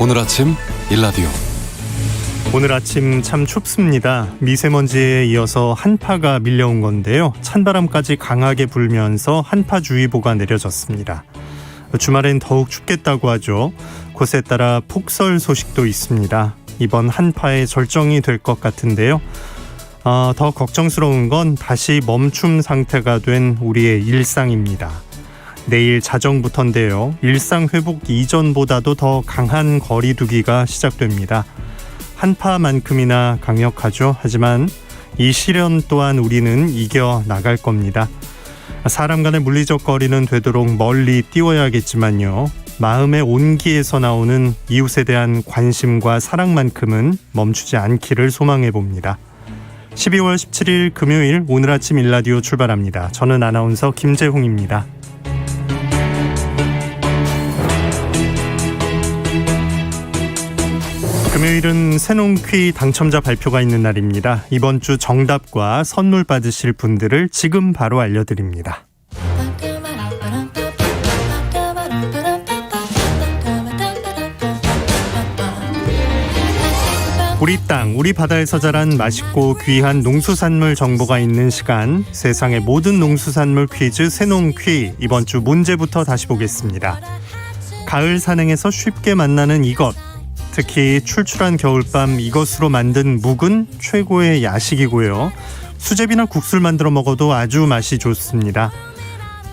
오늘 아침 일라디오. 오늘 아침 참 춥습니다. 미세먼지에 이어서 한파가 밀려온 건데요. 찬바람까지 강하게 불면서 한파주의보가 내려졌습니다. 주말엔 더욱 춥겠다고 하죠. 곳에 따라 폭설 소식도 있습니다. 이번 한파의 절정이 될 것 같은데요. 더 걱정스러운 건 다시 멈춤 상태가 된 우리의 일상입니다. 내일 자정부터인데요. 일상 회복 이전보다도 더 강한 거리두기가 시작됩니다. 한파만큼이나 강력하죠. 하지만 이 시련 또한 우리는 이겨나갈 겁니다. 사람 간의 물리적 거리는 되도록 멀리 띄워야겠지만요. 마음의 온기에서 나오는 이웃에 대한 관심과 사랑만큼은 멈추지 않기를 소망해 봅니다. 12월 17일 금요일 오늘 아침 일라디오 출발합니다. 저는 아나운서 김재홍입니다. 금요일은 새농퀴 당첨자 발표가 있는 날입니다. 이번 주 정답과 선물 받으실 분들을 지금 바로 알려드립니다. 우리 땅, 우리 바다에서 자란 맛있고 귀한 농수산물 정보가 있는 시간, 세상의 모든 농수산물 퀴즈 새농퀴. 이번 주 문제부터 다시 보겠습니다. 가을 산행에서 쉽게 만나는 이것, 특히 출출한 겨울밤 이것으로 만든 묵은 최고의 야식이고요. 수제비나 국수를 만들어 먹어도 아주 맛이 좋습니다.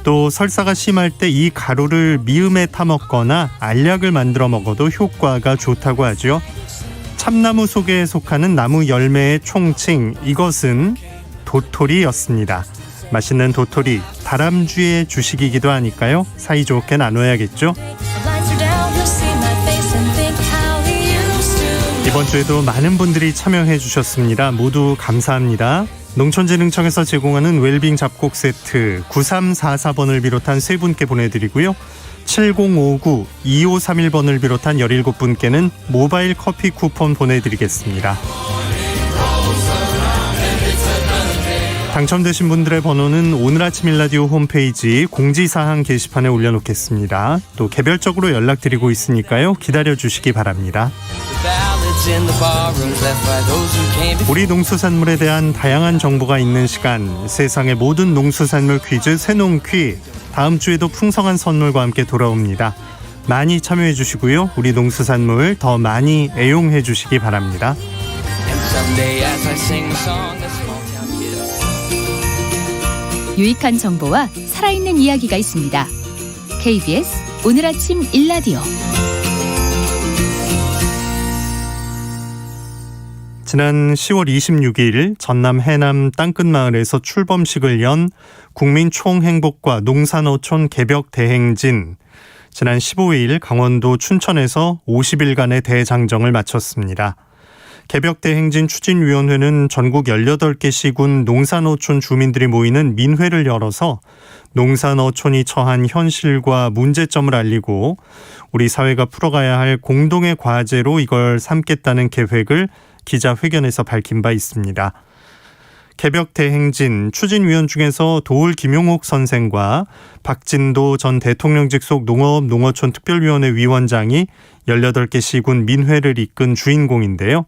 또 설사가 심할 때 이 가루를 미음에 타 먹거나 알약을 만들어 먹어도 효과가 좋다고 하죠. 참나무 속에 속하는 나무 열매의 총칭, 이것은 도토리였습니다. 맛있는 도토리, 다람쥐의 주식이기도 하니까요. 사이좋게 나눠야겠죠. 이번 주에도 많은 분들이 참여해 주셨습니다. 모두 감사합니다. 농촌진흥청에서 제공하는 웰빙 잡곡 세트 9344번을 비롯한 3분께 보내드리고요. 7059-2531번을 비롯한 17분께는 모바일 커피 쿠폰 보내드리겠습니다. 당첨되신 분들의 번호는 오늘 아침 일라디오 홈페이지 공지사항 게시판에 올려놓겠습니다. 또 개별적으로 연락드리고 있으니까요. 기다려주시기 바랍니다. 우리 농수산물에 대한 다양한 정보가 있는 시간, 세상의 모든 농수산물 퀴즈 새농퀴. 다음 주에도 풍성한 선물과 함께 돌아옵니다. 많이 참여해 주시고요. 우리 농수산물 더 많이 애용해 주시기 바랍니다. 유익한 정보와 살아있는 이야기가 있습니다. KBS 오늘 아침 일라디오. 지난 10월 26일 전남 해남 땅끝마을에서 출범식을 연 국민총행복과 농산어촌 개벽 대행진. 지난 15일 강원도 춘천에서 50일간의 대장정을 마쳤습니다. 개벽대행진 추진위원회는 전국 18개 시군 농산어촌 주민들이 모이는 민회를 열어서 농산어촌이 처한 현실과 문제점을 알리고 우리 사회가 풀어가야 할 공동의 과제로 이걸 삼겠다는 계획을 기자회견에서 밝힌 바 있습니다. 개벽대행진 추진위원 중에서 도울 김용옥 선생과 박진도 전 대통령 직속 농업농어촌 특별위원회 위원장이 18개 시군 민회를 이끈 주인공인데요.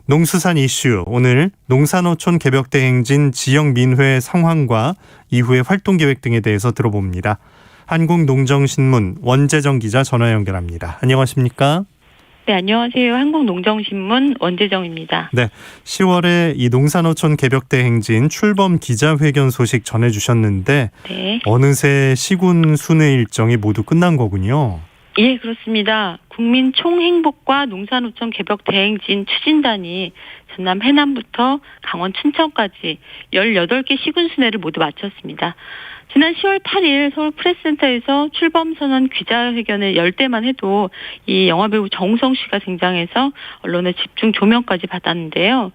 농수산 이슈, 오늘 농산어촌 개벽대행진 지역민회 상황과 이후의 활동계획 등에 대해서 들어봅니다. 한국농정신문 원재정 기자 전화 연결합니다. 안녕하십니까? 네, 안녕하세요. 한국농정신문 원재정입니다. 네, 10월에 이 농산어촌 개벽대행진 출범 기자회견 소식 전해주셨는데 네. 어느새 시군 순회 일정이 모두 끝난 거군요. 예, 그렇습니다. 국민총행복과 농산어촌 개벽대행진 추진단이 전남 해남부터 강원 춘천까지 18개 시군 순회를 모두 마쳤습니다. 지난 10월 8일 서울 프레스센터에서 출범선언 기자회견을 열 때만 해도 이 영화배우 정우성 씨가 등장해서 언론의 집중 조명까지 받았는데요.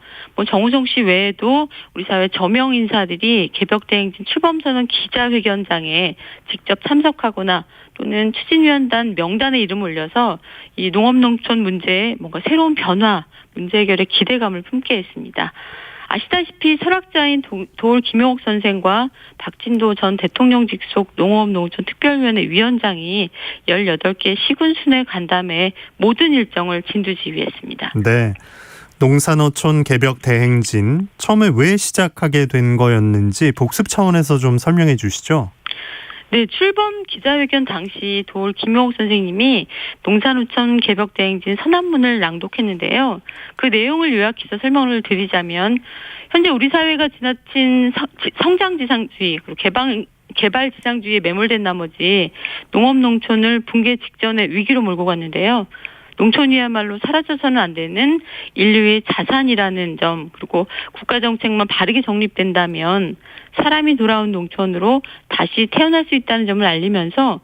정우성 씨 외에도 우리 사회 저명 인사들이 개벽대행진 출범선언 기자회견장에 직접 참석하거나 또는 추진위원단 명단에 이름을 올려서 이 농업농촌 문제에 뭔가 새로운 변화, 문제 해결에 기대감을 품게 했습니다. 아시다시피 철학자인 도올 김용옥 선생과 박진도 전 대통령 직속 농업농촌 특별위원회 위원장이 18개 시군순회 간담회 모든 일정을 진두지휘했습니다. 네. 농산어촌 개벽 대행진 처음에 왜 시작하게 된 거였는지 복습 차원에서 좀 설명해 주시죠. 네, 출범 기자회견 당시 도올 김용옥 선생님이 농산어촌 개벽 대행진 선언문을 낭독했는데요. 그 내용을 요약해서 설명을 드리자면 현재 우리 사회가 지나친 성장지상주의 그리고 개발지상주의에 매몰된 나머지 농업농촌을 붕괴 직전의 위기로 몰고 갔는데요. 농촌이야말로 사라져서는 안 되는 인류의 자산이라는 점, 그리고 국가정책만 바르게 정립된다면 사람이 돌아온 농촌으로 다시 태어날 수 있다는 점을 알리면서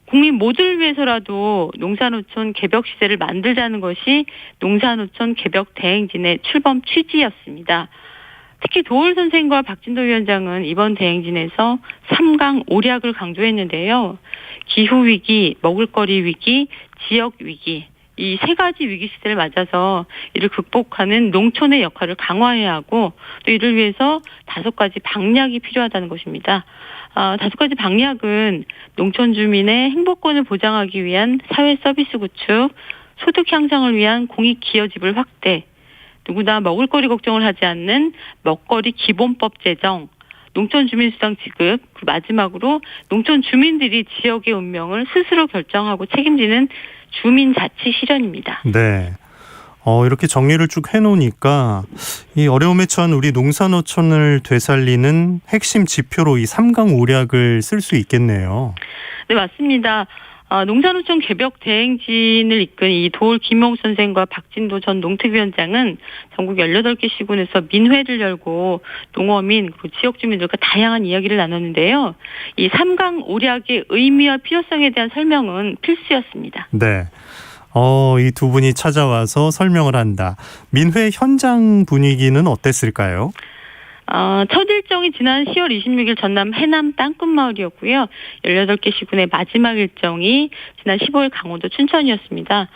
국민 모두를 위해서라도 농산어촌 개벽 시대를 만들자는 것이 농산어촌 개벽 대행진의 출범 취지였습니다. 특히 도올 선생과 박진도 위원장은 이번 대행진에서 3강 오략을 강조했는데요. 기후위기, 먹을거리 위기, 지역위기, 이 세 가지 위기 시대를 맞아서 이를 극복하는 농촌의 역할을 강화해야 하고 또 이를 위해서 5가지 방략이 필요하다는 것입니다. 5가지 방략은 농촌 주민의 행복권을 보장하기 위한 사회 서비스 구축, 소득 향상을 위한 공익 기여지불 확대, 누구나 먹을거리 걱정을 하지 않는 먹거리 기본법 제정, 농촌 주민수당 지급, 그리고 마지막으로 농촌 주민들이 지역의 운명을 스스로 결정하고 책임지는 주민자치 실현입니다. 네. 이렇게 정리를 쭉 해놓으니까 이 어려움에 처한 우리 농산어촌을 되살리는 핵심 지표로 이 3강 오략을 쓸 수 있겠네요. 네, 맞습니다. 농산어촌 개벽 대행진을 이끈 이 도올 김용옥 선생과 박진도 전 농특위원장은 전국 18개 시군에서 민회를 열고 농어민 그리고 지역 주민들과 다양한 이야기를 나눴는데요. 이 3강 오략의 의미와 필요성에 대한 설명은 필수였습니다. 네. 이 두 분이 찾아와서 설명을 한다. 민회 현장 분위기는 어땠을까요? 첫 일정이 지난 10월 26일 전남 해남 땅끝마을이었고요. 18개 시군의 마지막 일정이 지난 15일 강원도 춘천이었습니다.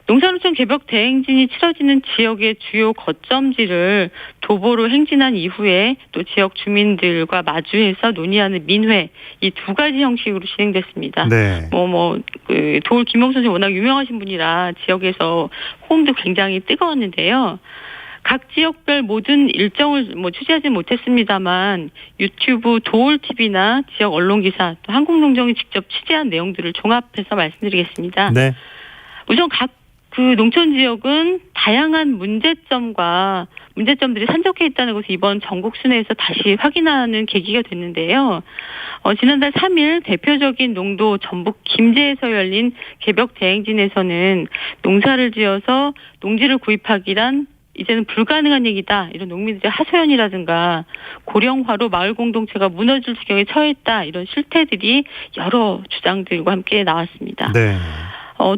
농산어촌 개벽 대행진이 치러지는 지역의 주요 거점지를 도보로 행진한 이후에 또 지역 주민들과 마주해서 논의하는 민회, 이 2가지 형식으로 진행됐습니다. 네. 도올 김용옥 선생님 워낙 유명하신 분이라 지역에서 호응도 굉장히 뜨거웠는데요. 각 지역별 모든 일정을 취재하지 못했습니다만 유튜브 도올TV나 지역 언론기사 또 한국농정이 직접 취재한 내용들을 종합해서 말씀드리겠습니다. 네. 우선 각 그 농촌 지역은 다양한 문제점들이 산적해 있다는 것을 이번 전국 순회에서 다시 확인하는 계기가 됐는데요. 지난달 3일 대표적인 농도 전북 김제에서 열린 개벽 대행진에서는 농사를 지어서 농지를 구입하기란 이제는 불가능한 얘기다. 이런 농민들의 하소연이라든가 고령화로 마을 공동체가 무너질 지경에 처했다. 이런 실태들이 여러 주장들과 함께 나왔습니다. 네.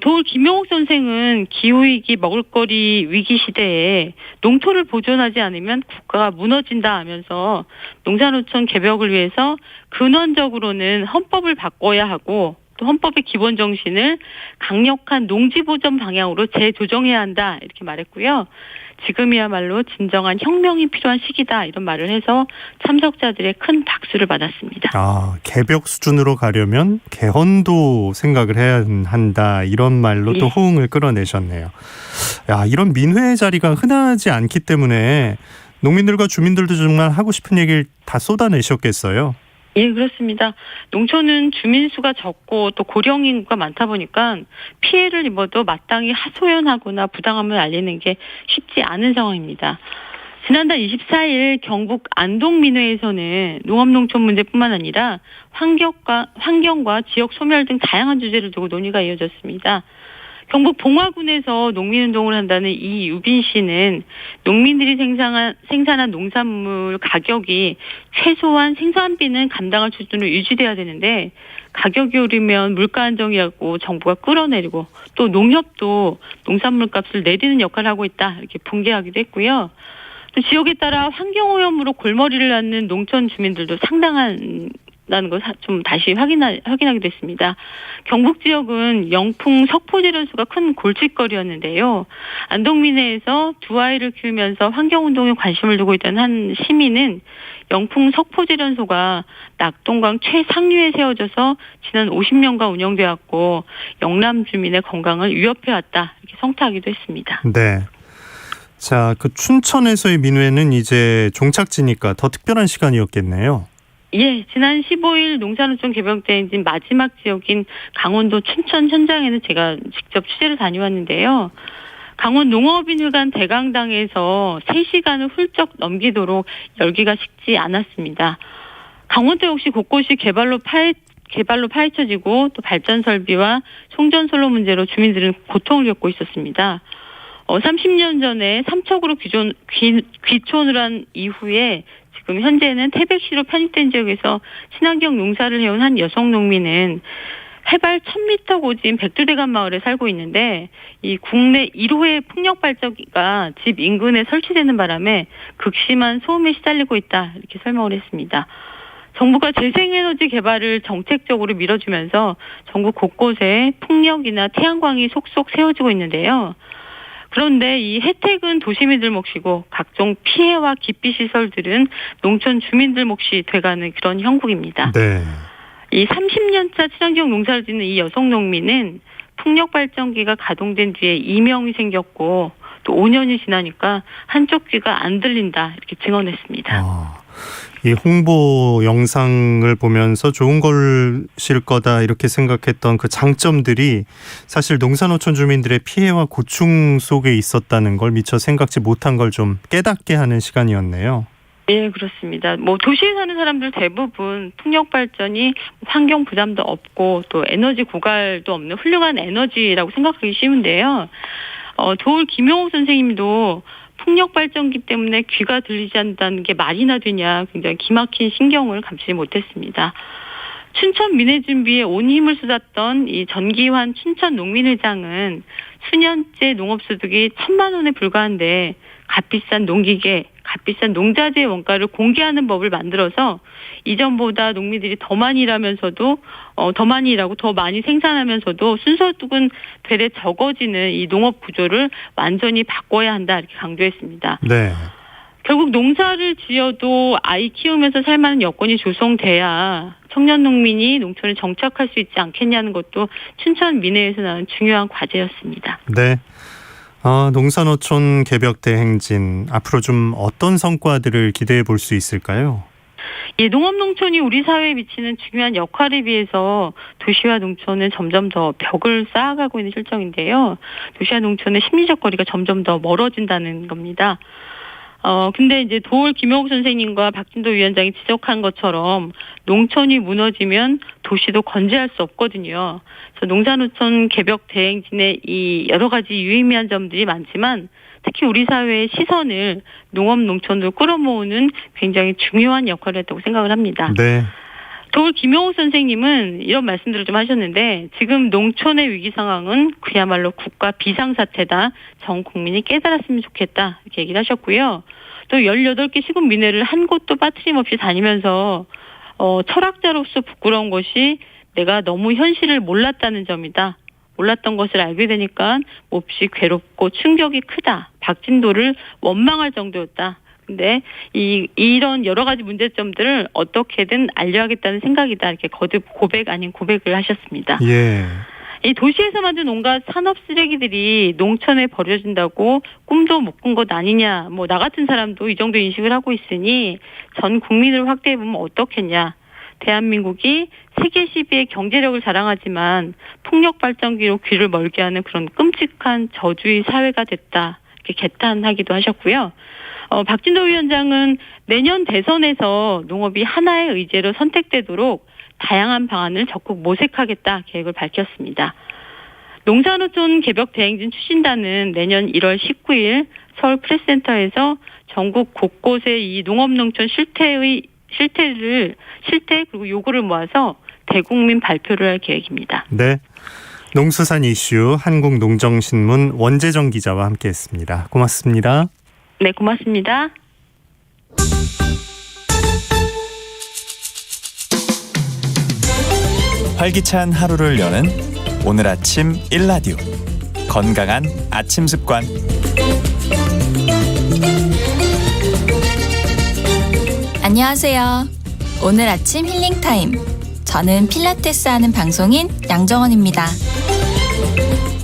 도올 김용옥 선생은 기후위기, 먹을거리 위기 시대에 농토를 보존하지 않으면 국가가 무너진다 하면서 농산어촌 개벽을 위해서 근원적으로는 헌법을 바꿔야 하고 또 헌법의 기본 정신을 강력한 농지보전 방향으로 재조정해야 한다 이렇게 말했고요. 지금이야말로 진정한 혁명이 필요한 시기다 이런 말을 해서 참석자들의 큰 박수를 받았습니다. 개벽 수준으로 가려면 개헌도 생각을 해야 한다 이런 말로 또 호응을 끌어내셨네요. 이런 민회 자리가 흔하지 않기 때문에 농민들과 주민들도 정말 하고 싶은 얘기를 다 쏟아내셨겠어요. 예, 그렇습니다. 농촌은 주민 수가 적고 또 고령 인구가 많다 보니까 피해를 입어도 마땅히 하소연하거나 부당함을 알리는 게 쉽지 않은 상황입니다. 지난달 24일 경북 안동민회에서는 농업농촌 문제뿐만 아니라 환경과 지역 소멸 등 다양한 주제를 두고 논의가 이어졌습니다. 경북 봉화군에서 농민운동을 한다는 이유빈 씨는 농민들이 생산한 농산물 가격이 최소한 생산비는 감당할 수준으로 유지돼야 되는데 가격이 오르면 물가 안정이라고 정부가 끌어내리고 또 농협도 농산물 값을 내리는 역할을 하고 있다 이렇게 분개하기도 했고요. 또 지역에 따라 환경오염으로 골머리를 앓는 농촌 주민들도 상당한 없다는 걸 좀 다시 확인하게 됐습니다. 경북 지역은 영풍 석포재련소가 큰 골칫거리였는데요. 안동민해에서 두 아이를 키우면서 환경운동에 관심을 두고 있던 한 시민은 영풍 석포재련소가 낙동강 최상류에 세워져서 지난 50년간 운영되었고 영남 주민의 건강을 위협해왔다 이렇게 성토하기도 했습니다. 네. 자, 그 춘천에서의 민회는 이제 종착지니까 더 특별한 시간이었겠네요. 예, 지난 15일 농산어촌 개벽대행진 마지막 지역인 강원도 춘천 현장에는 제가 직접 취재를 다녀왔는데요. 강원 농업인회관 대강당에서 3시간을 훌쩍 넘기도록 열기가 식지 않았습니다. 강원도 역시 곳곳이 개발로 파헤쳐지고 또 발전 설비와 송전솔로 문제로 주민들은 고통을 겪고 있었습니다. 30년 전에 삼척으로 귀촌을 한 이후에 지금 현재는 태백시로 편입된 지역에서 친환경 농사를 해온 한 여성 농민은 해발 1000m 고지인 백두대간 마을에 살고 있는데 이 국내 1호의 풍력 발전기가 집 인근에 설치되는 바람에 극심한 소음에 시달리고 있다 이렇게 설명을 했습니다. 정부가 재생에너지 개발을 정책적으로 밀어주면서 전국 곳곳에 풍력이나 태양광이 속속 세워지고 있는데요. 그런데 이 혜택은 도시민들 몫이고 각종 피해와 기피 시설들은 농촌 주민들 몫이 돼가는 그런 형국입니다. 네. 이 30년차 친환경 농사를 짓는 이 여성 농민은 풍력 발전기가 가동된 뒤에 이명이 생겼고 또 5년이 지나니까 한쪽 귀가 안 들린다 이렇게 증언했습니다. 이 홍보 영상을 보면서 좋은 것일 거다 이렇게 생각했던 그 장점들이 사실 농산어촌 주민들의 피해와 고충 속에 있었다는 걸 미처 생각지 못한 걸 좀 깨닫게 하는 시간이었네요. 예, 그렇습니다. 도시에 사는 사람들 대부분 풍력 발전이 환경 부담도 없고 또 에너지 고갈도 없는 훌륭한 에너지라고 생각하기 쉬운데요. 도울 김용옥 선생님도 풍력 발전기 때문에 귀가 들리지 않는다는 게 말이나 되냐 굉장히 기막힌 신경을 감추지 못했습니다. 춘천 민해 준비에 온 힘을 쏟았던 이 전기환 춘천 농민회장은 수년째 농업소득이 1000만 원에 불과한데 값비싼 농기계, 값비싼 농자재 원가를 공개하는 법을 만들어서 이전보다 농민들이 더 많이 일하면서도 더 많이 일하고 더 많이 생산하면서도 순소득은 되레 적어지는 이 농업 구조를 완전히 바꿔야 한다 이렇게 강조했습니다. 네. 결국 농사를 지어도 아이 키우면서 살만한 여건이 조성돼야 청년 농민이 농촌에 정착할 수 있지 않겠냐는 것도 춘천 민해에서 나온 중요한 과제였습니다. 네. 농산어촌 개벽대행진 앞으로 좀 어떤 성과들을 기대해 볼 수 있을까요? 예, 농업농촌이 우리 사회에 미치는 중요한 역할에 비해서 도시와 농촌은 점점 더 벽을 쌓아가고 있는 실정인데요. 도시와 농촌의 심리적 거리가 점점 더 멀어진다는 겁니다. 근데 이제 도울 김용옥 선생님과 박진도 위원장이 지적한 것처럼 농촌이 무너지면 도시도 건재할 수 없거든요. 그래서 농산어촌 개벽 대행진의 이 여러 가지 유의미한 점들이 많지만 특히 우리 사회의 시선을 농업 농촌으로 끌어모으는 굉장히 중요한 역할을 했다고 생각을 합니다. 네. 도울 김용옥 선생님은 이런 말씀들을 좀 하셨는데 지금 농촌의 위기 상황은 그야말로 국가 비상사태다. 전 국민이 깨달았으면 좋겠다. 이렇게 얘기를 하셨고요. 또 18개 시군 민회를 한 곳도 빠트림없이 다니면서 철학자로서 부끄러운 것이 내가 너무 현실을 몰랐다는 점이다. 몰랐던 것을 알게 되니까 몹시 괴롭고 충격이 크다. 박진도를 원망할 정도였다. 근데 이런 여러 가지 문제점들을 어떻게든 알려야겠다는 생각이다. 이렇게 거듭 고백 아닌 고백을 하셨습니다. 예. 이 도시에서 만든 온갖 산업 쓰레기들이 농촌에 버려진다고 꿈도 못 꾼 것 아니냐. 나 같은 사람도 이 정도 인식을 하고 있으니 전 국민을 확대해보면 어떻겠냐. 대한민국이 세계 10위의 경제력을 자랑하지만 풍력 발전기로 귀를 멀게 하는 그런 끔찍한 저주의 사회가 됐다. 이렇게 개탄하기도 하셨고요. 박진도 위원장은 내년 대선에서 농업이 하나의 의제로 선택되도록 다양한 방안을 적극 모색하겠다 계획을 밝혔습니다. 농산어촌 개벽 대행진 추진단은 내년 1월 19일 서울 프레스센터에서 전국 곳곳에 이 농업농촌 실태 그리고 요구를 모아서 대국민 발표를 할 계획입니다. 네. 농수산 이슈 한국농정신문 원재정 기자와 함께했습니다. 고맙습니다. 네, 고맙습니다. 활기찬 하루를 여는 오늘 아침 일라디오 건강한 아침 습관. 안녕하세요. 오늘 아침 힐링타임. 저는 필라테스 하는 방송인 양정원입니다.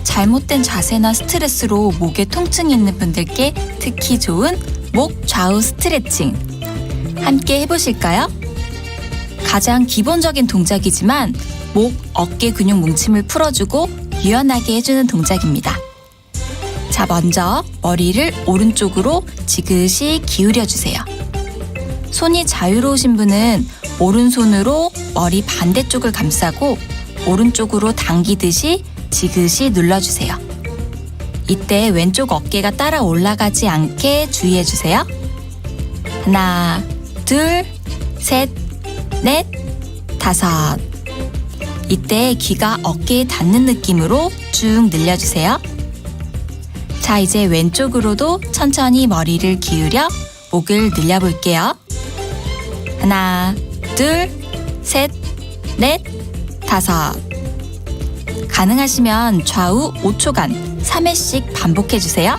잘못된 자세나 스트레스로 목에 통증이 있는 분들께 특히 좋은 목 좌우 스트레칭. 함께 해보실까요? 가장 기본적인 동작이지만 목, 어깨 근육 뭉침을 풀어주고 유연하게 해주는 동작입니다. 자, 먼저 머리를 오른쪽으로 지그시 기울여주세요. 손이 자유로우신 분은 오른손으로 머리 반대쪽을 감싸고 오른쪽으로 당기듯이 지그시 눌러주세요. 이때 왼쪽 어깨가 따라 올라가지 않게 주의해주세요. 하나, 둘, 셋, 넷, 다섯. 이때 귀가 어깨에 닿는 느낌으로 쭉 늘려주세요. 자, 이제 왼쪽으로도 천천히 머리를 기울여 목을 늘려볼게요. 하나, 둘, 셋, 넷, 다섯. 가능하시면 좌우 5초간 3회씩 반복해주세요.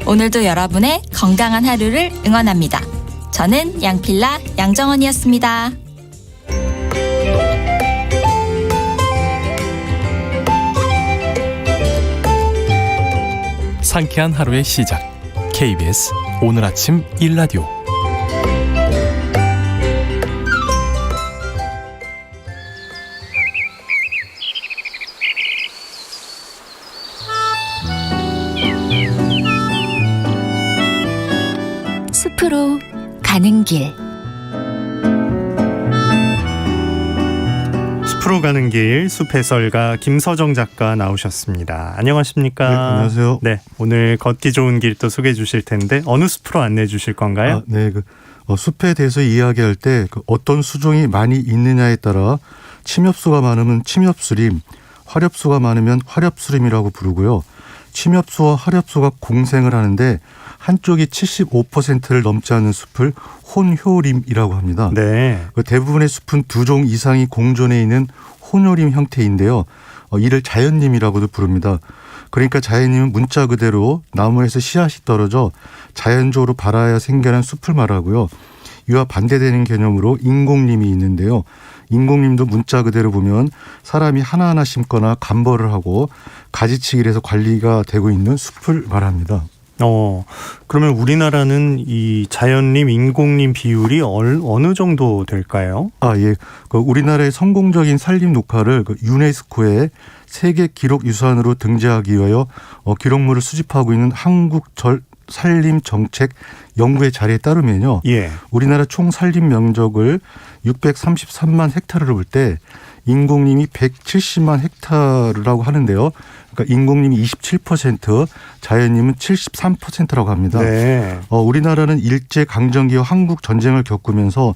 오늘도 여러분의 건강한 하루를 응원합니다. 저는 양필라 양정원이었습니다. 상쾌한 하루의 시작. KBS 오늘 아침 일라디오. 숲으로 가는 길. 숲으로 가는 길 숲해설가 김서정 작가 나오셨습니다. 안녕하십니까? 네, 안녕하세요. 네, 오늘 걷기 좋은 길 또 소개해 주실 텐데 어느 숲으로 안내해 주실 건가요? 네, 숲에 대해서 이야기할 때 어떤 수종이 많이 있느냐에 따라 침엽수가 많으면 침엽수림, 화렵수가 많으면 화렵수림이라고 부르고요. 침엽수와 화렵수가 공생을 하는데 한쪽이 75%를 넘지 않는 숲을 혼효림이라고 합니다. 네. 대부분의 숲은 두 종 이상이 공존해 있는 혼효림 형태인데요. 이를 자연림이라고도 부릅니다. 그러니까 자연림은 문자 그대로 나무에서 씨앗이 떨어져 자연적으로 발아야 생겨난 숲을 말하고요. 이와 반대되는 개념으로 인공림이 있는데요. 인공림도 문자 그대로 보면 사람이 하나하나 심거나 감벌을 하고 가지치기를 해서 관리가 되고 있는 숲을 말합니다. 그러면 우리나라는 이 자연림, 인공림 비율이 어느 정도 될까요? 예. 우리나라의 성공적인 산림 녹화를 유네스코에 세계 기록 유산으로 등재하기 위하여 기록물을 수집하고 있는 한국 산림 정책 연구의 자료에 따르면요. 예. 우리나라 총 산림 면적을 633만 헥타르를 볼 때 인공림이 170만 헥타르라고 하는데요. 그러니까 인공림이 27%, 자연림은 73%라고 합니다. 네. 우리나라는 일제 강점기와 한국 전쟁을 겪으면서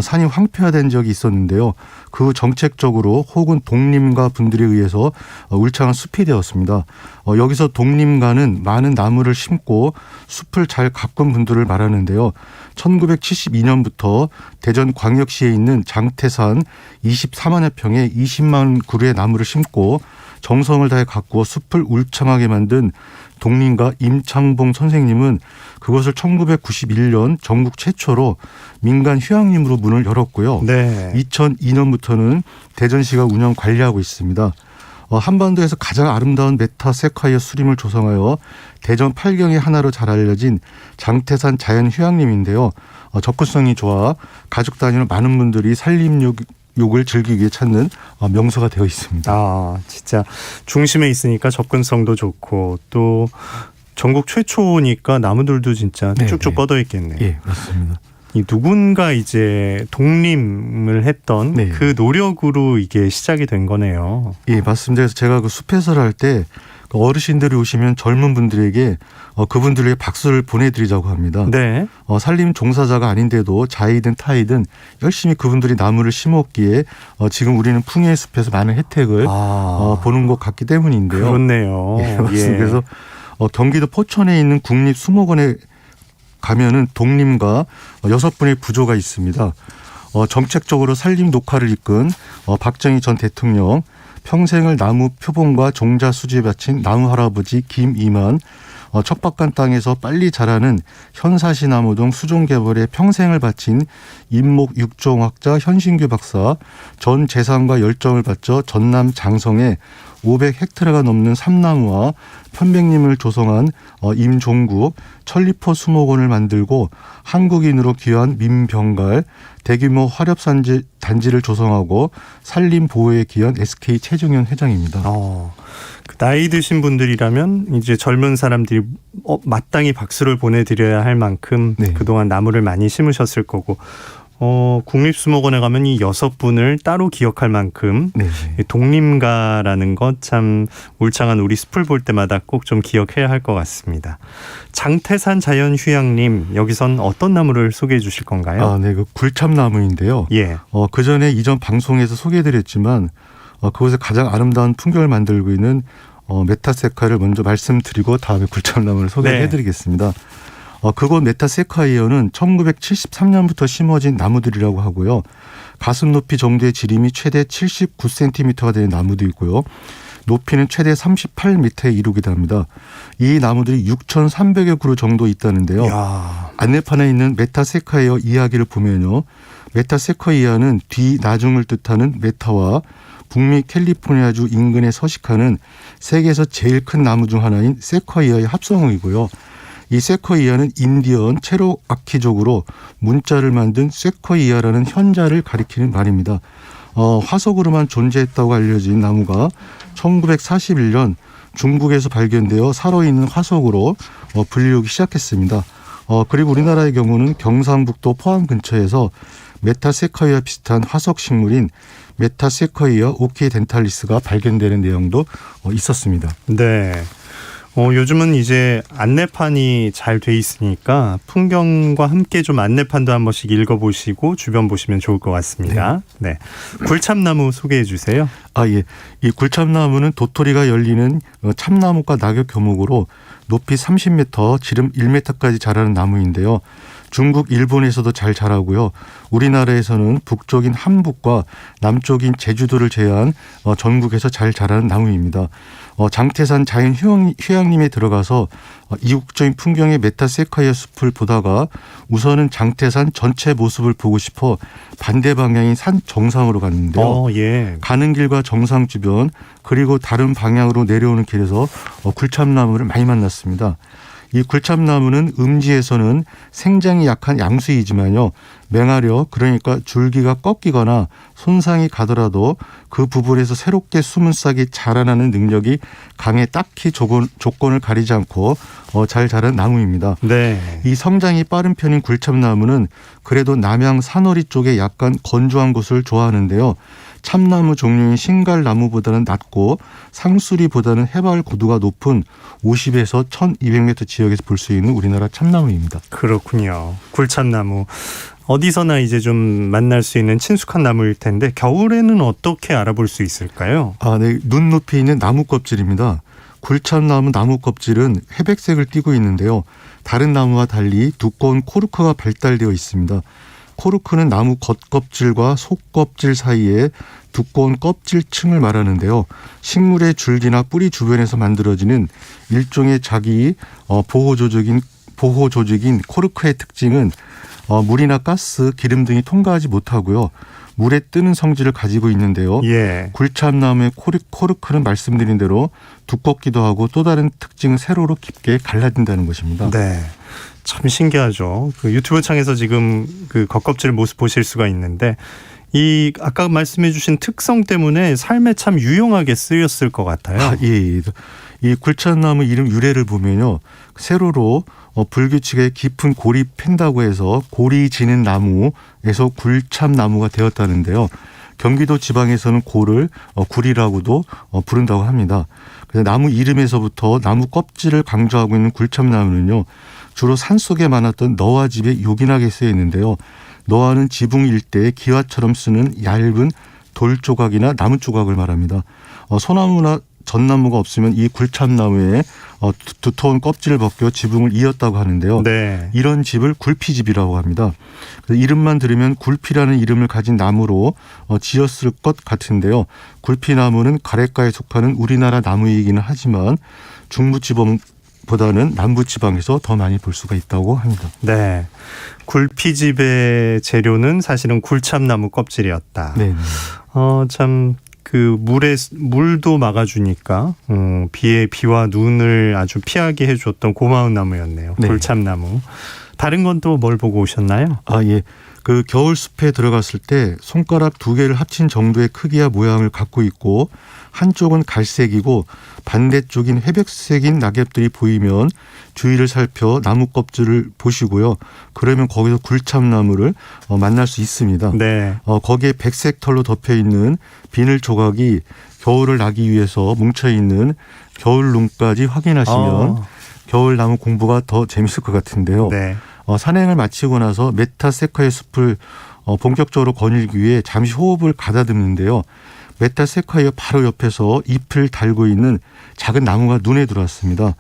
산이 황폐화된 적이 있었는데요. 그 정책적으로 혹은 독림가 분들에 의해서 울창한 숲이 되었습니다. 여기서 독림가는 많은 나무를 심고 숲을 잘 가꾼 분들을 말하는데요. 1972년부터 대전 광역시에 있는 장태산 24만여 평에 20만 그루의 나무를 심고 정성을 다해 가꾸어 숲을 울창하게 만든 독림가 임창봉 선생님은 그것을 1991년 전국 최초로 민간 휴양림으로 문을 열었고요. 네. 2002년부터는 대전시가 운영 관리하고 있습니다. 한반도에서 가장 아름다운 메타세콰이어 수림을 조성하여 대전 8경의 하나로 잘 알려진 장태산 자연휴양림인데요. 접근성이 좋아 가족 단위로 많은 분들이 산림욕을 즐기기 위해 찾는 명소가 되어 있습니다. 진짜 중심에 있으니까 접근성도 좋고 또 전국 최초니까 나무들도 진짜 쭉쭉 뻗어 있겠네요. 예, 맞습니다. 이 누군가 이제 독림을 했던 네. 그 노력으로 이게 시작이 된 거네요. 예, 맞습니다. 그래서 제가 그 숲해설을 할 때 어르신들이 오시면 젊은 분들에게 그분들에게 박수를 보내드리자고 합니다. 네. 산림 종사자가 아닌데도 자이든 타이든 열심히 그분들이 나무를 심었기에 지금 우리는 풍의 숲에서 많은 혜택을 보는 것 같기 때문인데요. 그렇네요. 예, 맞습니다. 예. 그래서 경기도 포천에 있는 국립수목원에 가면은 독림가 6분의 부조가 있습니다. 정책적으로 산림 녹화를 이끈 박정희 전 대통령, 평생을 나무 표본과 종자 수지에 바친 나무 할아버지 김이만, 척박한 땅에서 빨리 자라는 현사시 나무동 수종 개발에 평생을 바친 임목 육종학자 현신규 박사, 전 재산과 열정을 바쳐 전남 장성에 500헥타르가 넘는 삼나무와 편백림을 조성한 임종국, 천리포 수목원을 만들고 한국인으로 귀한 민병갈, 대규모 화렵단지를 조성하고 산림 보호에 기여한 SK 최종현 회장입니다. 나이 드신 분들이라면 이제 젊은 사람들이 마땅히 박수를 보내드려야 할 만큼 네. 그동안 나무를 많이 심으셨을 거고, 국립수목원에 가면 이 6분을 따로 기억할 만큼 네. 독림가라는 것 참 울창한 우리 숲을 볼 때마다 꼭 좀 기억해야 할 것 같습니다. 장태산 자연휴양림, 여기선 어떤 나무를 소개해 주실 건가요? 네, 그 굴참나무인데요. 예. 그 전에 이전 방송에서 소개해드렸지만 그곳에 가장 아름다운 풍경을 만들고 있는 메타세카를 먼저 말씀드리고 다음에 굴참나무를 소개해드리겠습니다. 그곳 메타세카이어는 1973년부터 심어진 나무들이라고 하고요. 가슴 높이 정도의 지름이 최대 79cm가 되는 나무도 있고요. 높이는 최대 38m에 이르기도 합니다. 이 나무들이 6,300여 그루 정도 있다는데요. 야. 안내판에 있는 메타세카이어 이야기를 보면요. 메타세카이어는 뒤나중을 뜻하는 메타와 북미 캘리포니아주 인근에 서식하는 세계에서 제일 큰 나무 중 하나인 세쿼이어의 합성어이고요. 이 세쿼이어는 인디언 체로아키족으로 문자를 만든 세쿼이어라는 현자를 가리키는 말입니다. 화석으로만 존재했다고 알려진 나무가 1941년 중국에서 발견되어 살아있는 화석으로 분류하기 시작했습니다. 그리고 우리나라의 경우는 경상북도 포항 근처에서 메타세쿼이어 비슷한 화석 식물인 메타세쿼이어 오키덴탈리스가 발견되는 내용도 있었습니다. 네. 요즘은 이제 안내판이 잘 돼 있으니까 풍경과 함께 좀 안내판도 한 번씩 읽어보시고 주변 보시면 좋을 것 같습니다. 네. 굴참나무 소개해 주세요. 예. 이 굴참나무는 도토리가 열리는 참나무과 낙엽 교목으로 높이 30m, 지름 1m까지 자라는 나무인데요. 중국, 일본에서도 잘 자라고요. 우리나라에서는 북쪽인 함북과 남쪽인 제주도를 제외한 전국에서 잘 자라는 나무입니다. 장태산 자연휴양림에 들어가서 이국적인 풍경의 메타세카이어 숲을 보다가 우선은 장태산 전체 모습을 보고 싶어 반대 방향인 산 정상으로 갔는데요. 예. 가는 길과 정상 주변 그리고 다른 방향으로 내려오는 길에서 굴참나무를 많이 만났습니다. 이 굴참나무는 음지에서는 생장이 약한 양수이지만요. 맹하려 그러니까 줄기가 꺾이거나 손상이 가더라도 그 부분에서 새롭게 숨은 싹이 자라나는 능력이 강해 딱히 조건을 가리지 않고 잘 자란 나무입니다. 네. 이 성장이 빠른 편인 굴참나무는 그래도 남양 산허리 쪽에 약간 건조한 곳을 좋아하는데요. 참나무 종류인 신갈나무보다는 낮고 상수리보다는 해발 고도가 높은 50에서 1200m 지역에서 볼 수 있는 우리나라 참나무입니다. 그렇군요. 굴참나무. 어디서나 이제 좀 만날 수 있는 친숙한 나무일 텐데 겨울에는 어떻게 알아볼 수 있을까요? 네. 눈 높이 있는 나무 껍질입니다. 굴참나무 나무 껍질은 회백색을 띠고 있는데요. 다른 나무와 달리 두꺼운 코르크가 발달되어 있습니다. 코르크는 나무 겉껍질과 속껍질 사이에 두꺼운 껍질층을 말하는데요. 식물의 줄기나 뿌리 주변에서 만들어지는 일종의 자기 보호 조직인 코르크의 특징은 물이나 가스, 기름 등이 통과하지 못하고요. 물에 뜨는 성질을 가지고 있는데요. 예. 굴참나무의 코르크는 말씀드린 대로 두껍기도 하고 또 다른 특징은 세로로 깊게 갈라진다는 것입니다. 네. 참 신기하죠. 그 유튜브 창에서 지금 그 겉껍질 모습 보실 수가 있는데 이 아까 말씀해 주신 특성 때문에 삶에 참 유용하게 쓰였을 것 같아요. 예. 이 굴참나무 이름 유래를 보면요. 세로로 불규칙하게 깊은 골이 팬다고 해서 골이 지는 나무에서 굴참나무가 되었다는데요. 경기도 지방에서는 골을 굴이라고도 부른다고 합니다. 그래서 나무 이름에서부터 나무 껍질을 강조하고 있는 굴참나무는요. 주로 산속에 많았던 너와 집에 요긴하게 쓰여 있는데요. 너와는 지붕 일대에 기와처럼 쓰는 얇은 돌 조각이나 나무 조각을 말합니다. 소나무나 전나무가 없으면 이 굴참나무에 두터운 껍질을 벗겨 지붕을 이었다고 하는데요. 네. 이런 집을 굴피집이라고 합니다. 그래서 이름만 들으면 굴피라는 이름을 가진 나무로 지었을 것 같은데요. 굴피나무는 가래가에 속하는 우리나라 나무이기는 하지만 중부지방보다는 남부지방에서 더 많이 볼 수가 있다고 합니다. 네. 굴피집의 재료는 사실은 굴참나무 껍질이었다. 네. 참 그 물도 막아주니까 비와 눈을 아주 피하게 해줬던 고마운 나무였네요. 네. 굴참나무. 다른 건 또 뭘 보고 오셨나요? 예. 그 겨울 숲에 들어갔을 때 손가락 2개를 합친 정도의 크기와 모양을 갖고 있고 한쪽은 갈색이고 반대쪽인 회백색인 낙엽들이 보이면 주위를 살펴 나무 껍질을 보시고요. 그러면 거기서 굴참나무를 만날 수 있습니다. 네. 거기에 백색 털로 덮여 있는 비늘 조각이 겨울을 나기 위해서 뭉쳐 있는 겨울눈까지 확인하시면 겨울나무 공부가 더 재밌을 것 같은데요. 네. 산행을 마치고 나서 메타세카의 숲을 본격적으로 거닐기 위해 잠시 호흡을 가다듬는데요. 메타세카의 바로 옆에서 잎을 달고 있는 작은 나무가 눈에 들어왔습니다.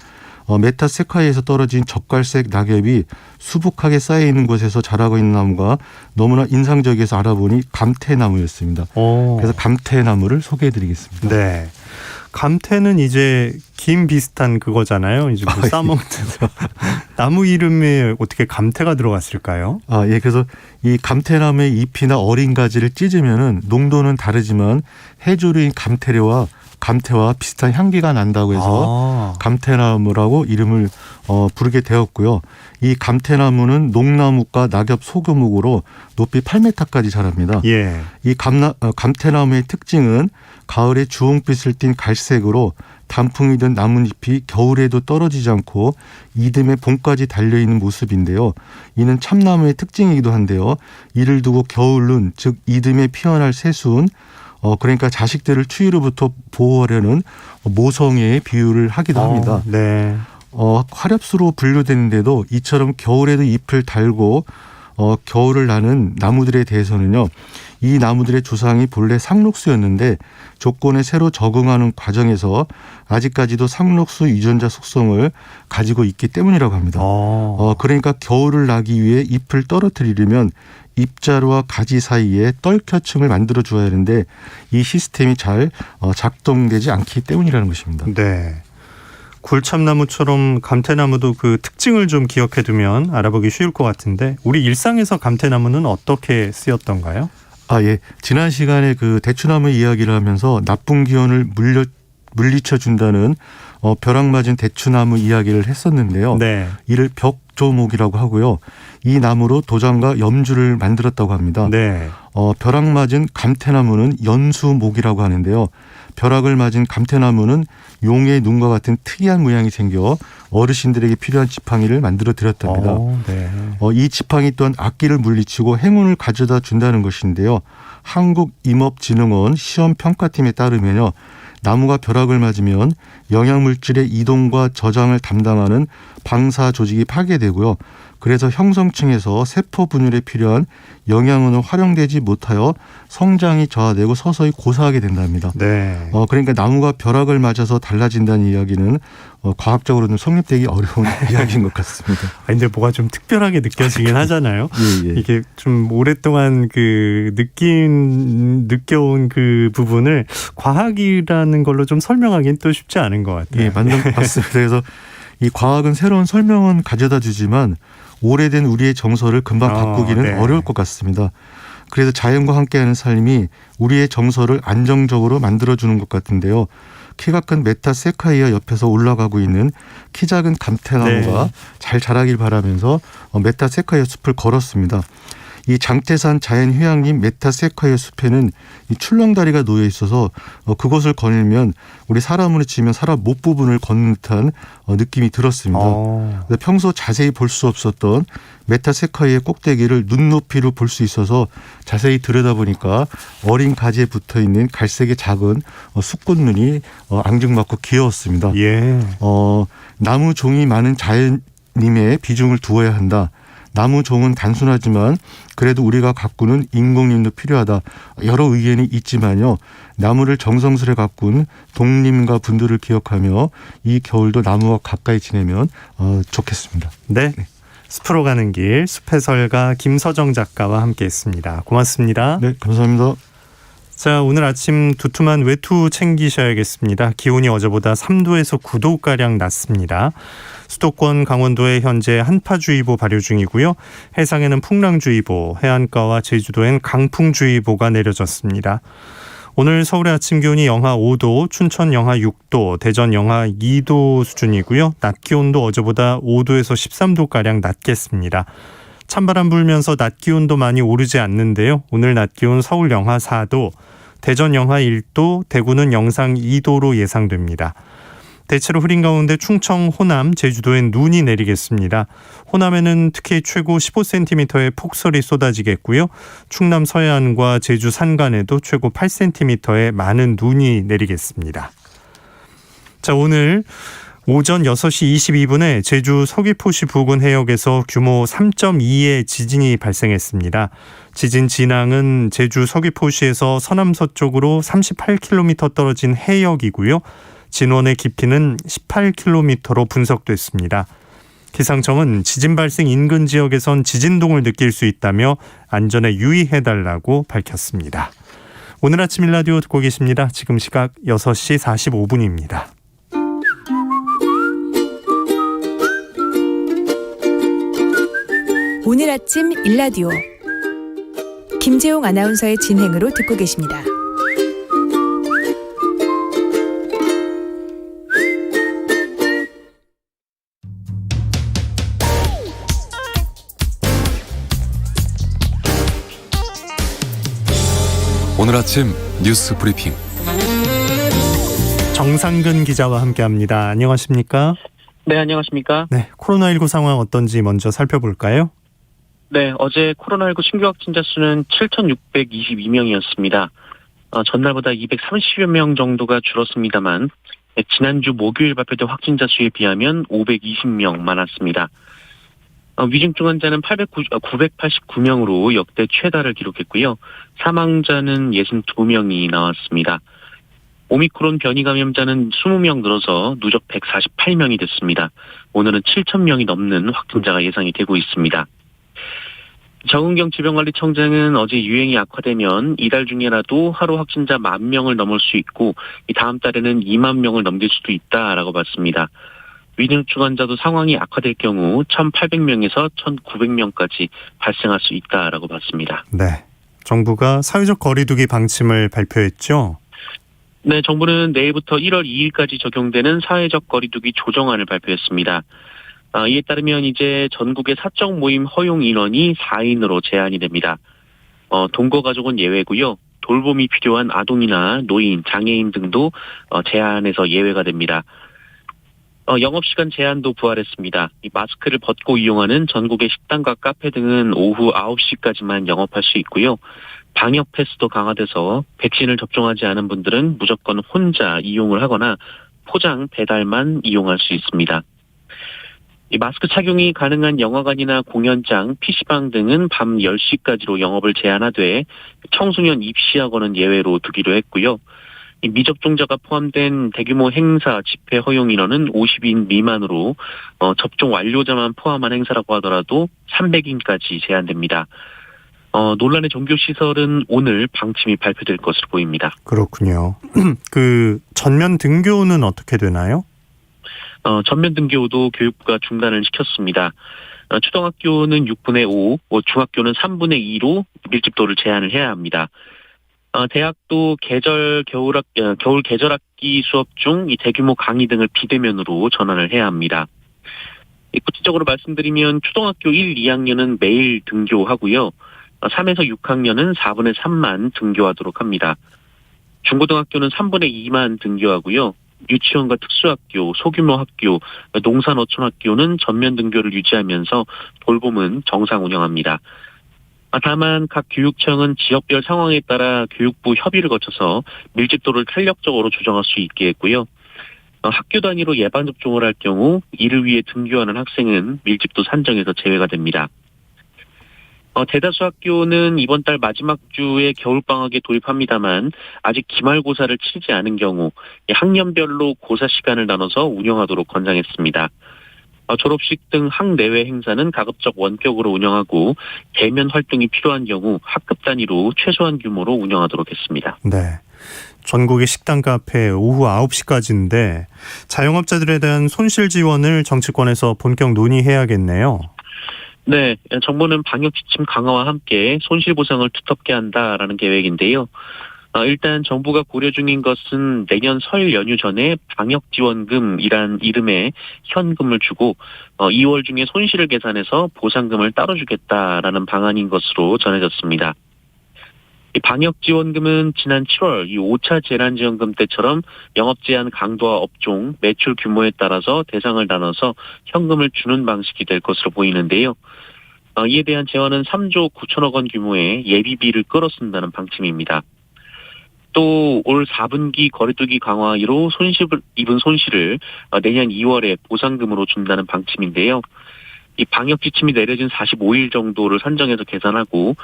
메타세카이에서 떨어진 젓갈색 낙엽이 수북하게 쌓여 있는 곳에서 자라고 있는 나무가 너무나 인상적이어서 알아보니 감태나무였습니다. 그래서 감태나무를 소개해드리겠습니다. 네. 감태는 이제 김 비슷한 그거잖아요. 이제 뭐 싸먹는 나무 이름에 어떻게 감태가 들어갔을까요? 예. 그래서 이 감태나무의 잎이나 어린 가지를 찢으면은 농도는 다르지만 해조류인 감태와 비슷한 향기가 난다고 해서 감태나무라고 이름을 부르게 되었고요. 이 감태나무는 농나무과 낙엽 소교목으로 높이 8m까지 자랍니다. 예. 이 감태나무의 특징은 가을에 주홍빛을 띤 갈색으로 단풍이 든 나뭇잎이 겨울에도 떨어지지 않고 이듬해 봄까지 달려있는 모습인데요. 이는 참나무의 특징이기도 한데요. 이를 두고 겨울눈, 즉 이듬해 피어날 새순, 그러니까 자식들을 추위로부터 보호하려는 모성애의 비유를 하기도 합니다. 네. 화렵수로 분류되는데도 이처럼 겨울에도 잎을 달고 겨울을 나는 나무들에 대해서는요. 이 나무들의 조상이 본래 상록수였는데 조건에 새로 적응하는 과정에서 아직까지도 상록수 유전자 속성을 가지고 있기 때문이라고 합니다. 그러니까 겨울을 나기 위해 잎을 떨어뜨리려면 잎자루와 가지 사이에 떨켜층을 만들어 주어야 하는데 이 시스템이 잘 작동되지 않기 때문이라는 것입니다. 네. 굴참나무처럼 감태나무도 그 특징을 좀 기억해두면 알아보기 쉬울 것 같은데 우리 일상에서 감태나무는 어떻게 쓰였던가요? 예. 지난 시간에 그 대추나무 이야기를 하면서 나쁜 기운을 물리쳐 준다는 벼락 맞은 대추나무 이야기를 했었는데요. 네. 이를 벽조목이라고 하고요. 이 나무로 도장과 염주를 만들었다고 합니다. 네. 벼락 맞은 감태나무는 연수목이라고 하는데요. 벼락을 맞은 감태나무는 용의 눈과 같은 특이한 모양이 생겨 어르신들에게 필요한 지팡이를 만들어 드렸답니다. 네. 이 지팡이 또한 악기를 물리치고 행운을 가져다 준다는 것인데요. 한국임업진흥원 시험평가팀에 따르면요. 나무가 벼락을 맞으면 영양물질의 이동과 저장을 담당하는 방사 조직이 파괴되고요. 그래서 형성층에서 세포 분열에 필요한 영양원은 활용되지 못하여 성장이 저하되고 서서히 고사하게 된답니다. 네. 그러니까 나무가 벼락을 맞아서 달라진다는 이야기는 과학적으로는 성립되기 어려운 이야기인 것 같습니다. 근데 뭐가 좀 특별하게 느껴지긴 하잖아요. 예. 이게 좀 오랫동안 그 느껴온 그 부분을 과학이라는 걸로 좀 설명하기는 또 쉽지 않은 것 같아요. 예, 맞습니다. 그래서 이 과학은 새로운 설명은 가져다 주지만 오래된 우리의 정서를 금방 바꾸기는 네. 어려울 것 같습니다. 그래서 자연과 함께하는 삶이 우리의 정서를 안정적으로 만들어주는 것 같은데요. 키가 큰 메타세카이아 옆에서 올라가고 있는 키 작은 감태나무가 잘 자라길 바라면서 메타세카이아 숲을 걸었습니다. 이 장태산 자연휴양림 메타세카이아 숲에는 이 출렁다리가 놓여 있어서 그곳을 거닐면 우리 사람으로 치면 사람 목 부분을 걷는 듯한 느낌이 들었습니다. 평소 자세히 볼 수 없었던 메타세카이아의 꼭대기를 눈높이로 볼 수 있어서 자세히 들여다보니까 어린 가지에 붙어있는 갈색의 작은 숫꽃눈이 앙증맞고 귀여웠습니다. 예. 나무 종이 많은 자연림에 비중을 두어야 한다. 나무 종은 단순하지만 그래도 우리가 가꾸는 인공림도 필요하다. 여러 의견이 있지만요. 나무를 정성스레 가꾼 독림과 분들을 기억하며 이 겨울도 나무와 가까이 지내면 좋겠습니다. 네. 숲으로 가는 길 숲해설가 김서정 작가와 함께했습니다. 고맙습니다. 네, 감사합니다. 자, 오늘 아침 두툼한 외투 챙기셔야겠습니다. 기온이 어제보다 3도에서 9도가량 낮습니다. 수도권 강원도에 현재 한파주의보 발효 중이고요. 해상에는 풍랑주의보, 해안가와 제주도엔 강풍주의보가 내려졌습니다. 오늘 서울의 아침 기온이 영하 5도, 춘천 영하 6도, 대전 영하 2도 수준이고요. 낮 기온도 어제보다 5도에서 13도가량 낮겠습니다. 찬바람 불면서 낮 기온도 많이 오르지 않는데요. 오늘 낮 기온 서울 영하 4도, 대전 영하 1도, 대구는 영상 2도로 예상됩니다. 대체로 흐린 가운데 충청, 호남, 제주도엔 눈이 내리겠습니다. 호남에는 특히 최고 15cm의 폭설이 쏟아지겠고요. 충남 서해안과 제주 산간에도 최고 8cm의 많은 눈이 내리겠습니다. 자, 오늘 오전 6시 22분에 제주 서귀포시 부근 해역에서 규모 3.2의 지진이 발생했습니다. 지진 진앙은 제주 서귀포시에서 서남서쪽으로 38km 떨어진 해역이고요. 진원의 깊이는 18km로 분석됐습니다. 기상청은 지진 발생 인근 지역에선 지진동을 느낄 수 있다며 안전에 유의해달라고 밝혔습니다. 오늘 아침 일라디오 듣고 계십니다. 지금 시각 6시 45분입니다. 오늘 아침 일라디오 김재용 아나운서의 진행으로 듣고 계십니다. 오늘 아침 뉴스 브리핑 정상근 기자와 함께합니다. 안녕하십니까? 네, 안녕하십니까? 네, 코로나19 상황 어떤지 먼저 살펴볼까요? 네, 어제 코로나19 신규 확진자 수는 7,622명이었습니다. 전날보다 230여 명 정도가 줄었습니다만 지난주 목요일 발표된 확진자 수에 비하면 520명 많았습니다. 위중증 환자는 989명으로 역대 최다를 기록했고요. 사망자는 62명이 나왔습니다. 오미크론 변이 감염자는 20명 늘어서 누적 148명이 됐습니다. 오늘은 7,000명이 넘는 확진자가 예상이 되고 있습니다. 정은경 질병관리청장은 어제 유행이 악화되면 이달 중에라도 하루 확진자 10,000명을 넘을 수 있고 다음 달에는 20,000명을 넘길 수도 있다라고 봤습니다. 위중증 환자도 상황이 악화될 경우 1,800명에서 1,900명까지 발생할 수 있다라고 봤습니다. 네, 정부가 사회적 거리두기 방침을 발표했죠? 네, 정부는 내일부터 1월 2일까지 적용되는 사회적 거리두기 조정안을 발표했습니다. 이에 따르면 이제 전국의 사적 모임 허용 인원이 4인으로 제한이 됩니다. 동거 가족은 예외고요. 돌봄이 필요한 아동이나 노인, 장애인 등도 제한에서 예외가 됩니다. 영업시간 제한도 부활했습니다. 이 마스크를 벗고 이용하는 전국의 식당과 카페 등은 오후 9시까지만 영업할 수 있고요. 방역 패스도 강화돼서 백신을 접종하지 않은 분들은 무조건 혼자 이용을 하거나 포장 배달만 이용할 수 있습니다. 이 마스크 착용이 가능한 영화관이나 공연장, PC방 등은 밤 10시까지로 영업을 제한하되 청소년 입시학원은 예외로 두기로 했고요. 이 미접종자가 포함된 대규모 행사, 집회 허용 인원은 50인 미만으로 접종 완료자만 포함한 행사라고 하더라도 300인까지 제한됩니다. 논란의 종교시설은 오늘 방침이 발표될 것으로 보입니다. 그렇군요. 그 전면 등교는 어떻게 되나요? 전면 등교도 교육부가 중단을 시켰습니다. 초등학교는 6분의 5, 중학교는 3분의 2로 밀집도를 제한을 해야 합니다. 대학도 겨울 계절학기 수업 중 이 대규모 강의 등을 비대면으로 전환을 해야 합니다. 구체적으로 말씀드리면 초등학교 1, 2학년은 매일 등교하고요. 3에서 6학년은 4분의 3만 등교하도록 합니다. 중고등학교는 3분의 2만 등교하고요. 유치원과 특수학교, 소규모 학교, 농산어촌학교는 전면 등교를 유지하면서 돌봄은 정상 운영합니다. 다만 각 교육청은 지역별 상황에 따라 교육부 협의를 거쳐서 밀집도를 탄력적으로 조정할 수 있게 했고요. 학교 단위로 예방접종을 할 경우 이를 위해 등교하는 학생은 밀집도 산정에서 제외가 됩니다. 대다수 학교는 이번 달 마지막 주에 겨울방학에 도입합니다만 아직 기말고사를 치르지 않은 경우 학년별로 고사 시간을 나눠서 운영하도록 권장했습니다. 졸업식 등 학내외 행사는 가급적 원격으로 운영하고 대면 활동이 필요한 경우 학급 단위로 최소한 규모로 운영하도록 했습니다. 네. 전국의 식당 카페 오후 9시까지인데 자영업자들에 대한 손실 지원을 정치권에서 본격 논의해야겠네요. 네, 정부는 방역 지침 강화와 함께 손실 보상을 두텁게 한다라는 계획인데요. 일단 정부가 고려 중인 것은 내년 설 연휴 전에 방역지원금이란 이름의 현금을 주고 2월 중에 손실을 계산해서 보상금을 따로 주겠다라는 방안인 것으로 전해졌습니다. 이 방역지원금은 지난 7월 이 5차 재난지원금 때처럼 영업제한 강도와 업종, 매출 규모에 따라서 대상을 나눠서 현금을 주는 방식이 될 것으로 보이는데요. 이에 대한 재원은 3조 9천억 원 규모의 예비비를 끌어 쓴다는 방침입니다. 또 올 4분기 거리두기 강화로 입은 손실을 내년 2월에 보상금으로 준다는 방침인데요. 이 방역 지침이 내려진 45일 정도를 산정해서 계산하고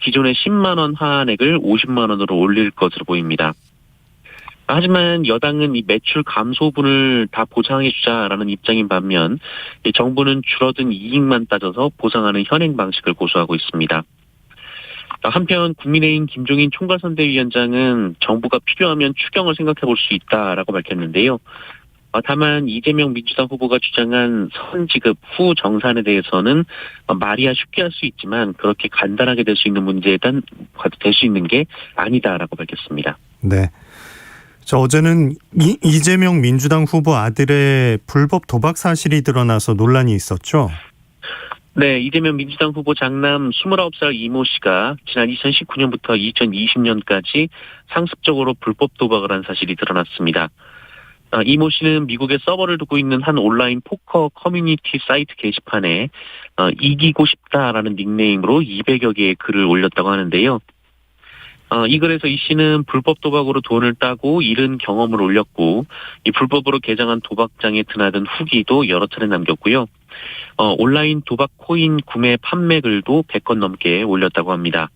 기존의 10만 원 하한액을 50만 원으로 올릴 것으로 보입니다. 하지만 여당은 이 매출 감소분을 다 보상해 주자라는 입장인 반면 정부는 줄어든 이익만 따져서 보상하는 현행 방식을 고수하고 있습니다. 한편 국민의힘 김종인 총괄선대위원장은 정부가 필요하면 추경을 생각해 볼 수 있다라고 밝혔는데요. 다만 이재명 민주당 후보가 주장한 선지급 후 정산에 대해서는 말이야 쉽게 할 수 있지만 그렇게 간단하게 될 수 있는 문제에 될 수 있는 게 아니다라고 밝혔습니다. 네. 어제는 이재명 민주당 후보 아들의 불법 도박 사실이 드러나서 논란이 있었죠. 네, 이재명 민주당 후보 장남 29살 이모 씨가 지난 2019년부터 2020년까지 상습적으로 불법 도박을 한 사실이 드러났습니다. 이모 씨는 미국에 서버를 두고 있는 한 온라인 포커 커뮤니티 사이트 게시판에 이기고 싶다라는 닉네임으로 200여 개의 글을 올렸다고 하는데요. 이 글에서 이 씨는 불법 도박으로 돈을 따고 잃은 경험을 올렸고 이 불법으로 개장한 도박장에 드나든 후기도 여러 차례 남겼고요. 온라인 도박 코인 구매 판매 글도 100건 넘게 올렸다고 합니다.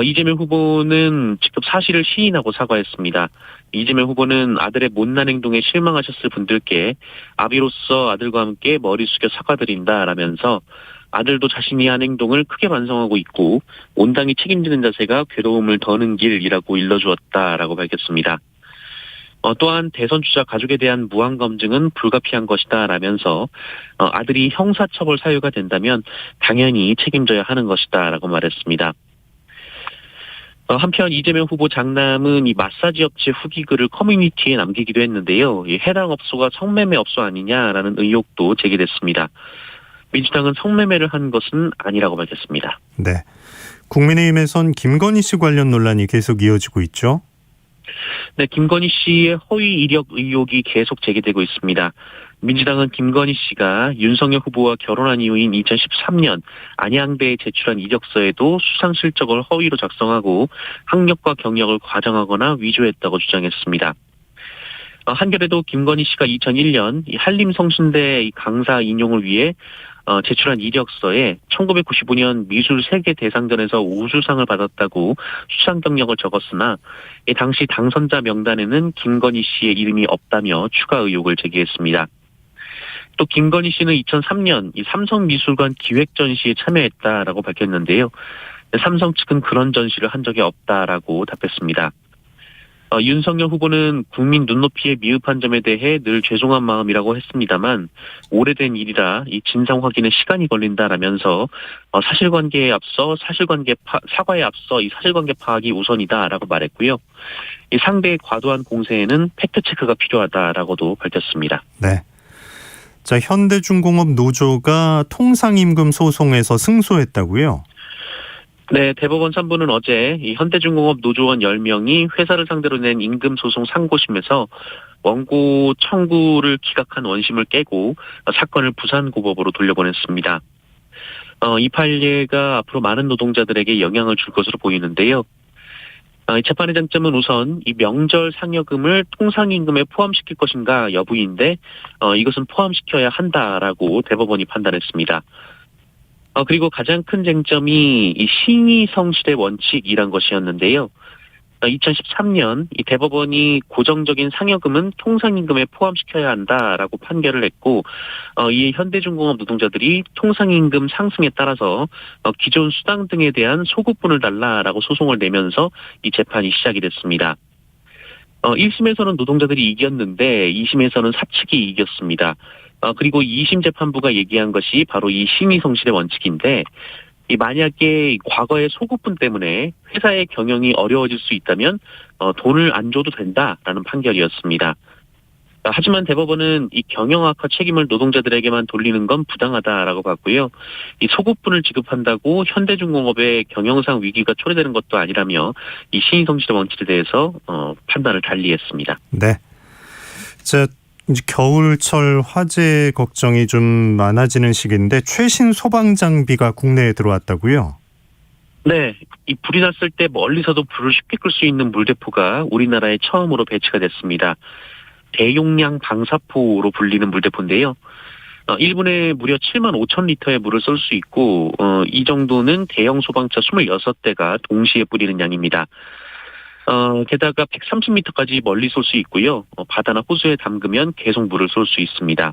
이재명 후보는 직접 사실을 시인하고 사과했습니다. 이재명 후보는 아들의 못난 행동에 실망하셨을 분들께 아비로서 아들과 함께 머리 숙여 사과드린다라면서 아들도 자신이 한 행동을 크게 반성하고 있고 온당히 책임지는 자세가 괴로움을 더는 길이라고 일러주었다라고 밝혔습니다. 또한 대선 주자 가족에 대한 무한 검증은 불가피한 것이다라면서 아들이 형사처벌 사유가 된다면 당연히 책임져야 하는 것이다라고 말했습니다. 한편 이재명 후보 장남은 이 마사지 업체 후기 글을 커뮤니티에 남기기도 했는데요. 해당 업소가 성매매 업소 아니냐라는 의혹도 제기됐습니다. 민주당은 성매매를 한 것은 아니라고 밝혔습니다. 네. 국민의힘에선 김건희 씨 관련 논란이 계속 이어지고 있죠. 네, 김건희 씨의 허위 이력 의혹이 계속 제기되고 있습니다. 민주당은 김건희 씨가 윤석열 후보와 결혼한 이후인 2013년 안양대에 제출한 이력서에도 수상 실적을 허위로 작성하고 학력과 경력을 과장하거나 위조했다고 주장했습니다. 한겨레도 김건희 씨가 2001년 한림성신대 강사 인용을 위해 제출한 이력서에 1995년 미술 세계 대상전에서 우수상을 받았다고 수상 경력을 적었으나 당시 당선자 명단에는 김건희 씨의 이름이 없다며 추가 의혹을 제기했습니다. 또 김건희 씨는 2003년 이 삼성미술관 기획 전시에 참여했다라고 밝혔는데요. 삼성 측은 그런 전시를 한 적이 없다라고 답했습니다. 윤석열 후보는 국민 눈높이에 미흡한 점에 대해 늘 죄송한 마음이라고 했습니다만 오래된 일이라 이 진상 확인에 시간이 걸린다라면서 사실관계에 앞서 사과에 앞서 이 사실관계 파악이 우선이다라고 말했고요. 이 상대의 과도한 공세에는 팩트 체크가 필요하다라고도 밝혔습니다. 네. 자, 현대중공업 노조가 통상임금 소송에서 승소했다고요? 네, 대법원 3부는 어제 이 현대중공업 노조원 10명이 회사를 상대로 낸 임금소송 상고심에서 원고 청구를 기각한 원심을 깨고 사건을 부산고법으로 돌려보냈습니다. 이 판례가 앞으로 많은 노동자들에게 영향을 줄 것으로 보이는데요. 이 재판의 장점은 우선 이 명절 상여금을 통상임금에 포함시킬 것인가 여부인데 이것은 포함시켜야 한다라고 대법원이 판단했습니다. 그리고 가장 큰 쟁점이 이 신의성실의 원칙이란 것이었는데요. 2013년 이 대법원이 고정적인 상여금은 통상임금에 포함시켜야 한다라고 판결을 했고, 이에 현대중공업 노동자들이 통상임금 상승에 따라서 기존 수당 등에 대한 소급분을 달라라고 소송을 내면서 이 재판이 시작이 됐습니다. 1심에서는 노동자들이 이겼는데 2심에서는 사측이 이겼습니다. 그리고 2심 재판부가 얘기한 것이 바로 이 신의성실의 원칙인데, 만약에 과거의 소급분 때문에 회사의 경영이 어려워질 수 있다면 돈을 안 줘도 된다라는 판결이었습니다. 하지만 대법원은 이 경영 악화 책임을 노동자들에게만 돌리는 건 부당하다라고 봤고요. 이 소급분을 지급한다고 현대중공업의 경영상 위기가 초래되는 것도 아니라며 이 신의성실의 원칙에 대해서 판단을 달리했습니다. 네. 자, 이제 겨울철 화재 걱정이 좀 많아지는 시기인데 최신 소방 장비가 국내에 들어왔다고요? 네, 이 불이 났을 때 멀리서도 불을 쉽게 끌 수 있는 물대포가 우리나라에 처음으로 배치가 됐습니다. 대용량 방사포로 불리는 물대포인데요. 1분에 무려 7만 5천 리터의 물을 쏠 수 있고, 이 정도는 대형 소방차 26대가 동시에 뿌리는 양입니다. 게다가 130m까지 멀리 쏠 수 있고요. 바다나 호수에 담그면 계속 물을 쏠 수 있습니다.